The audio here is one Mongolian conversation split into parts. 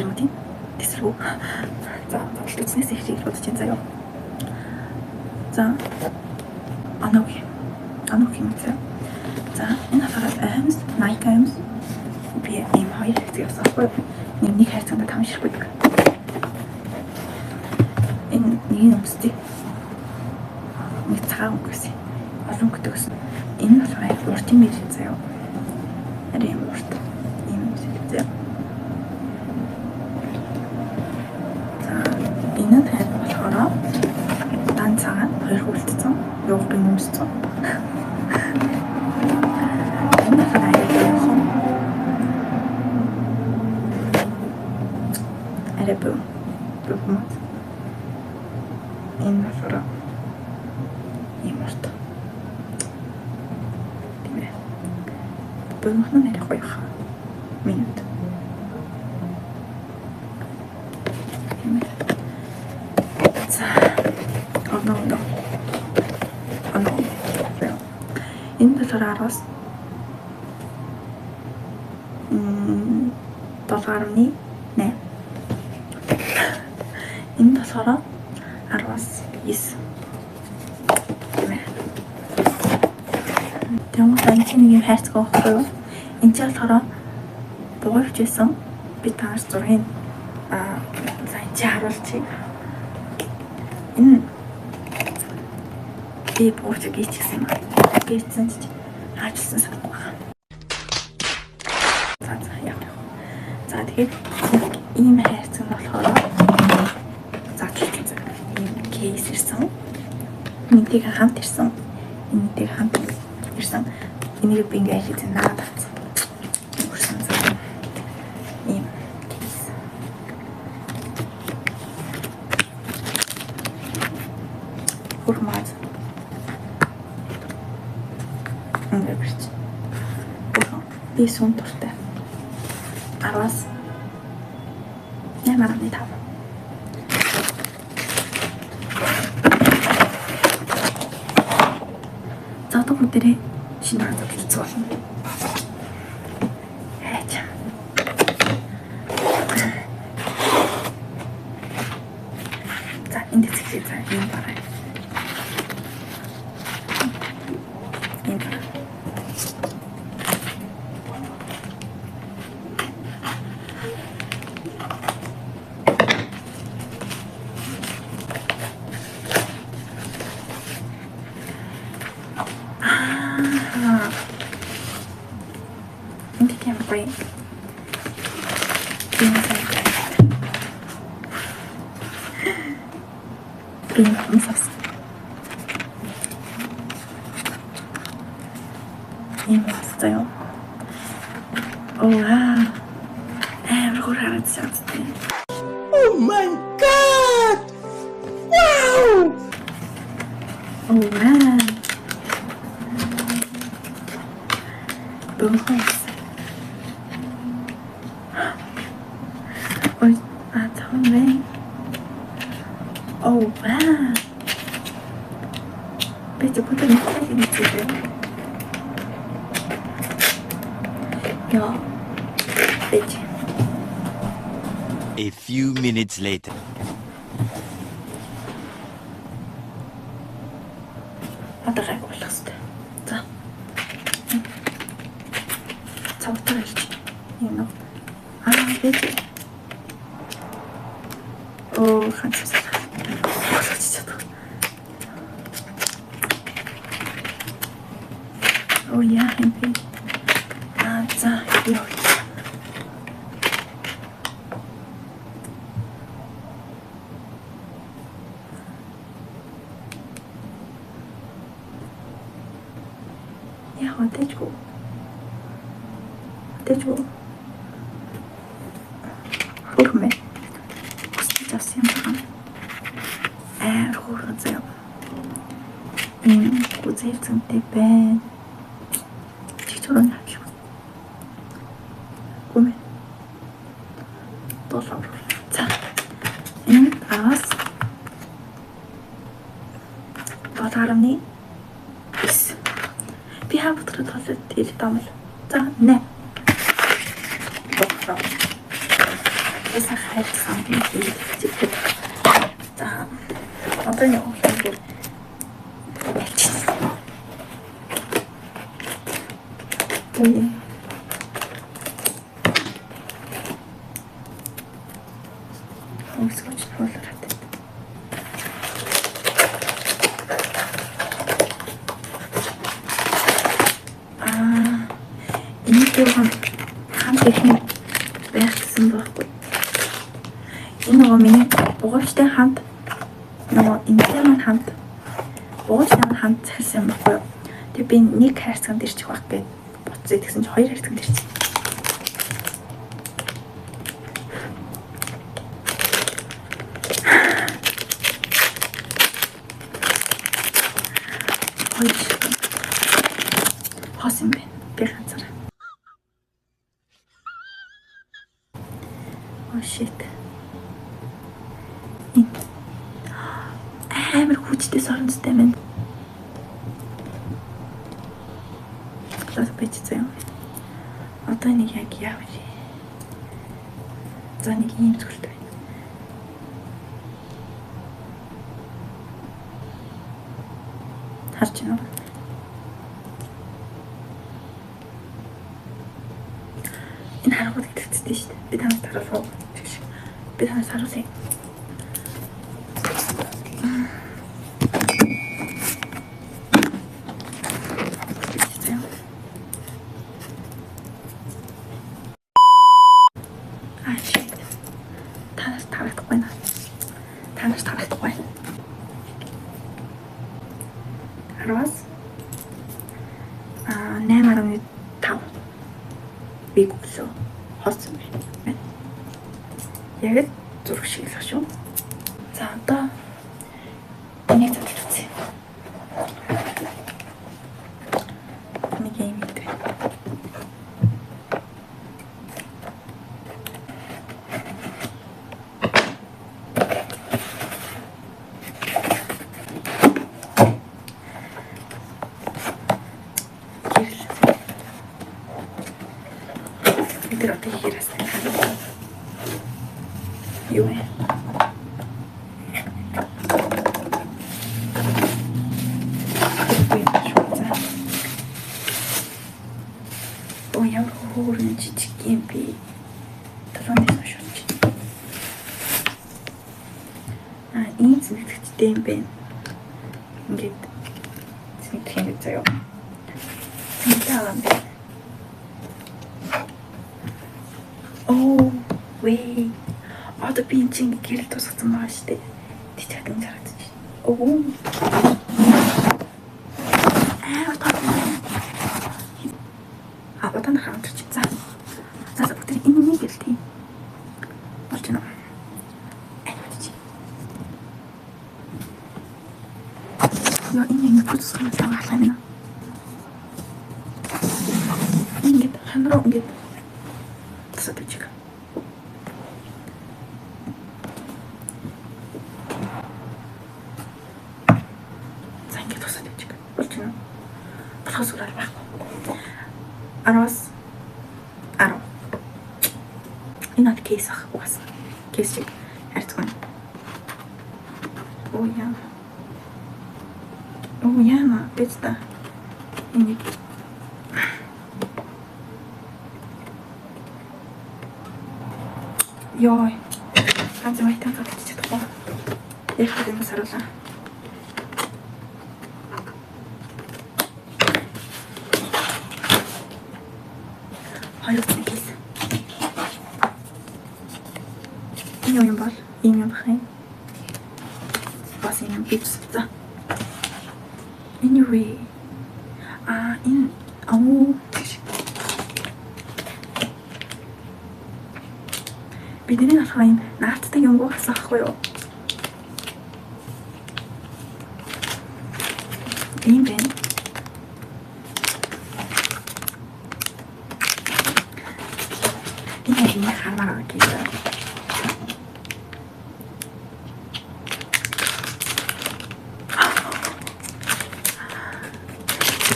тэмдэглэлүүдийн тэсрүү. За үзснээс эхлэх бодож чинь заяа. За аног юм заяа. За энэ хаваад аймс, Nike аймс би ийм хоёр хэсэг явсаахгүй. Нэг хайцаанд тамширхгүй. Энэ нэг өмсдөг. Нэг цагаан өнгөс. Олон гэдэгсэн. Энэ болохоор урт юм ирэх заяа. Арай юм урт. Ийм өмсөж заяа. За энэ тань болохоор дан цагаан хоёр хүлцсэн. Юу гэх юм өмссөн. Бумат. Энэ болохоор юм урт. Тэмээ. Бумат нь нэрээ хоёх. Минут. Тэмээ. За. Оноо. Энэ болохоор 10-аас 7.8. Энэ болохоор 10-аас 9. Тэмээ. Тэгвэл энэ нэг юм хайрцаг байхгүй юу? Энэ ч болохоор буурч байсан. Би таас зургийг лайч харуулчих. Энэ би буурч гिचсэн юм. Гिचсэн ч хаажсан санахгүй байна. За яа. За тэгээд ийм хайрцаг болохоор кейс ирсэн. Энийг хамт ирсэн. Энийг хамт ирсэн. Энийг би ингээ хийсэн надад авсан. Үрсэн заа. Ийм кейс. Формат. Ингээ бич. Би сүн туртай. 10-аас 8.5. Дээрээ шинэ хадгалт болсон. Хайчаа. За энэ дэцгээ за юм барай. Юм. Ini can break. Ini masas. Ini masas요. Oh wow. Berapa harga sih? Oh my god! Wow! Oh wow. Bagus. Ôi, thôi lên. Oh wow. Bây giờ có thể nói cái gì vậy? Yo. Bây giờ. A few minutes later. Hadi kaybolmasın. Tamam. Çabuktan ölçü. You know. Bây giờ. 감사합니다. 진짜 오야 햄피 자 여기 야 어때줘 오르메 Рухацаа. Гүзэлцэнтэй байна. Чичрон авчих. Гүмэ. Толор. За. Энэ аас 7.9. Би хамтраад толоод тэр дамл. За, нэ. Ясаа хайрцсан юм хэлээд. За одоо нэг үгээр альчсан. Хөөсгөж болоод. Энэ хамт их юм байсан байхгүй. Энэ нөгөө миний бугуучтай хамт нөгөө энэтэй маань хамт бугуучтай маань хамт захирсан байхгүй. Тэгээ би нэг хайрцагт ирчих байх гэж бодсон. Тэгсэн чинь хоёр хайрцагт ирчихсэн. Хос юм бэ? Би ганцаараа. Oh shit. Амар хүчтэй соронцтой байна. Класс бичсэн юм. Одоо нэг яг яав. За нэг юм зүйлтэй байна. Харж байна уу? Энэ харахад итгэцтэй шүү дээ. Би танаас харуулах. Би танаас харуулъя. Танаас тарахдахгүй байна. Танаас тарахдахгүй. 10-аас 8.5 би гүлөө хоцсон байна. Яг зураг шиг л шүү. За одоо энийг задлж үзье. Нэг юм дээр. Тэр одоо хийрээс юу вэ? Оо ямар хөөрхөн жижиг юм би. Талонтой шууд. Ийм зэнэгтэй юм бэ. Ингээд зэнэгтэй юм заяа. Зэнэгтэй юм бэ. Oh, wait. Одоо би энэ чинь гэрэл тусгацсан байгаа шүү дээ. Тэг чадсан харагдаж байна. Оо. Одоо нахаа утгач. За бүгд энэ нэг гэлтэй. Болж байна. Яа энэ бүцсэн байгаа юм. Ингээд хамраа ингээд садочек. Занги тосадочек. Болчихно. Болохосурал байхгүй. 10-аас 10. Энэ кейс ах угаасаа. Кейс чиг харьцгүй. Оо яа. Оо яа бэцта. Энэ Йой. Ганц майтан татчих чадахгүй. Яг юм саруулаа. Хоёр кейс. Энэ юм бол ийм юм бахын. Бас юм бич за. Anyway. Энэ бидний болохоор юм наарттай юм гоохсан ахгүй юу? Ийм байна. Энэ хамаараа гэдэг.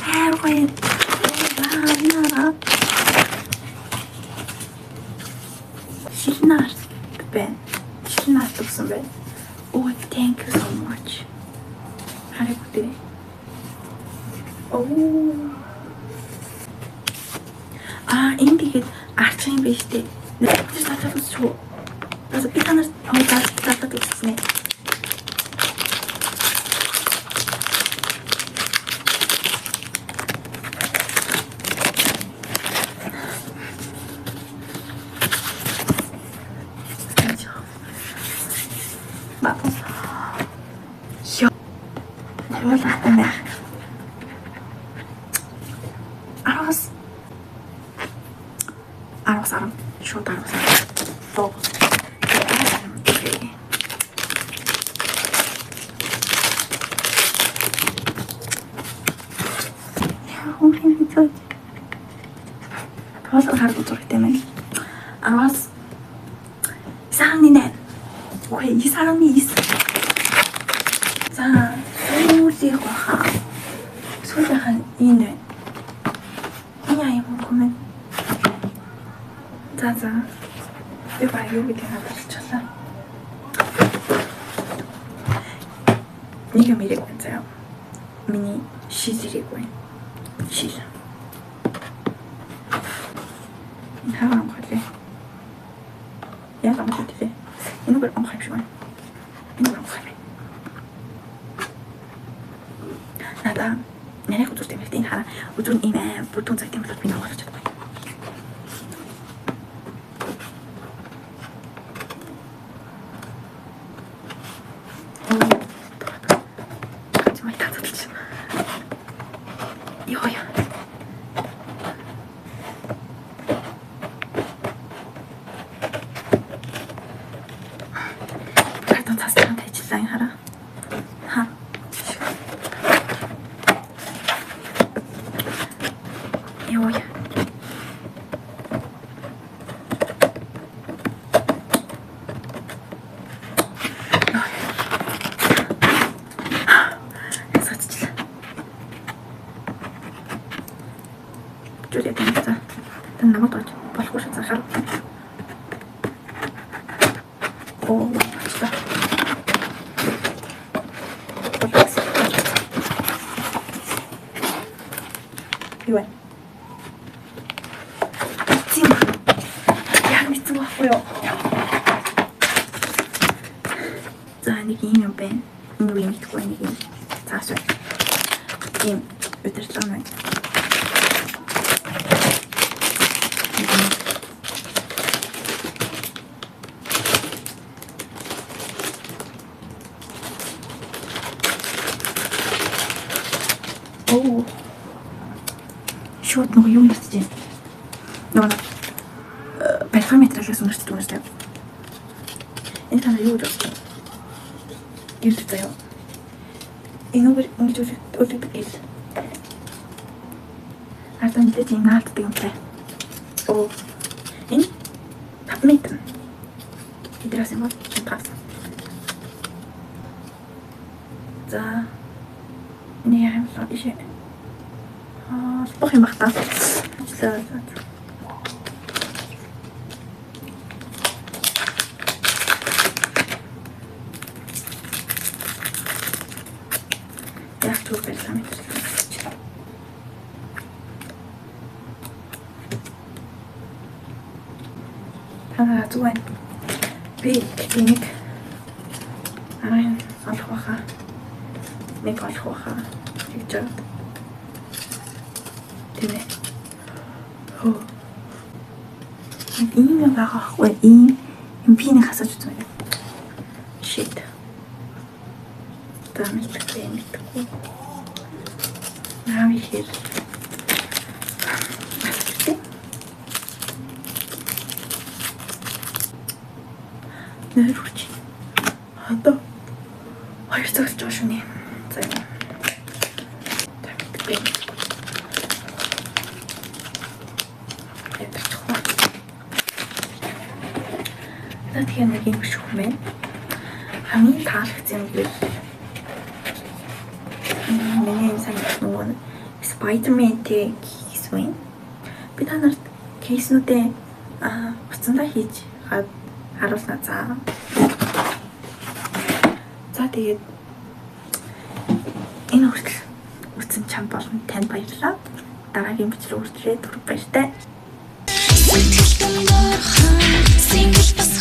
Хааруй. Шинаар. байна. Шинэ наатсан байна. Oh, thank you so much. Харагдав. Oh. Энэ тэгээд арчин юм биш үү? Тэр татаад үзчихв. Бас би танаас татаад үзсэн. Aros. Short aros. Four. Okay. Aros harus tutup temen. Aros. 이 사람이 내. 왜 이 사람이 있어? 자, 소리가 있네. 그냥 이거 보면. 자자. 이봐 여기 내가 붙였어. 이게 미리 괜찮아요. 미니 시즈리고 시즈. 하나만 가지. 얘가 안 가지. 이거 걸 안 가지. 이거 안 가지. 나다. 내가 그쪽 때문에 띵 하나. 우선 이메 보통 잘 때문에 비 나와서 저. 줄여야 되겠다. 남아도 벌고 싶다. 오, 맛있다. 이거 믿지 마고요. 자, 이게 이면 뺀 이미 믿고 이게 자수. 이 으들잖아요. 오, short nog jongetje. Nou, performetrage sonuçta sonuçta. 일단은 요죠. 이랬어요. 이놈을 우리 조직 어떻게 일단 이제 지금 나한테 때문에. 오, 인 답메이트. 이들하신 것 좀 봤어. 자. Nee, ich. Doch, ich mach das. So. Ja, du willst damit. So ein Klinik. Ein Anschwacher. Nicht Anschwacher. Picture. 되네. 이면 나가고 이 비는 가서 주잖아요. 쉿. 그다음에 이렇게 밑고 나위 힐. 맞지? 네, 그렇지. 나. 벌써 조심해. 자. Тэгээ нэг юм биш юм байна. Хамгийн таалагдсан юм бол миний сайн нөгөө Spider-Man-тэй кейс байна. Би та нарт кейснүүдээ уцандаа хийж харуулнаа за. За тэгээд энэ хүртэл үзсэн чам болон танд баярлалаа. Дараагийн бичлэг үргэлжлээд хүрэх баяртай. Сэтгэл гонгорхон, сэтгэл бас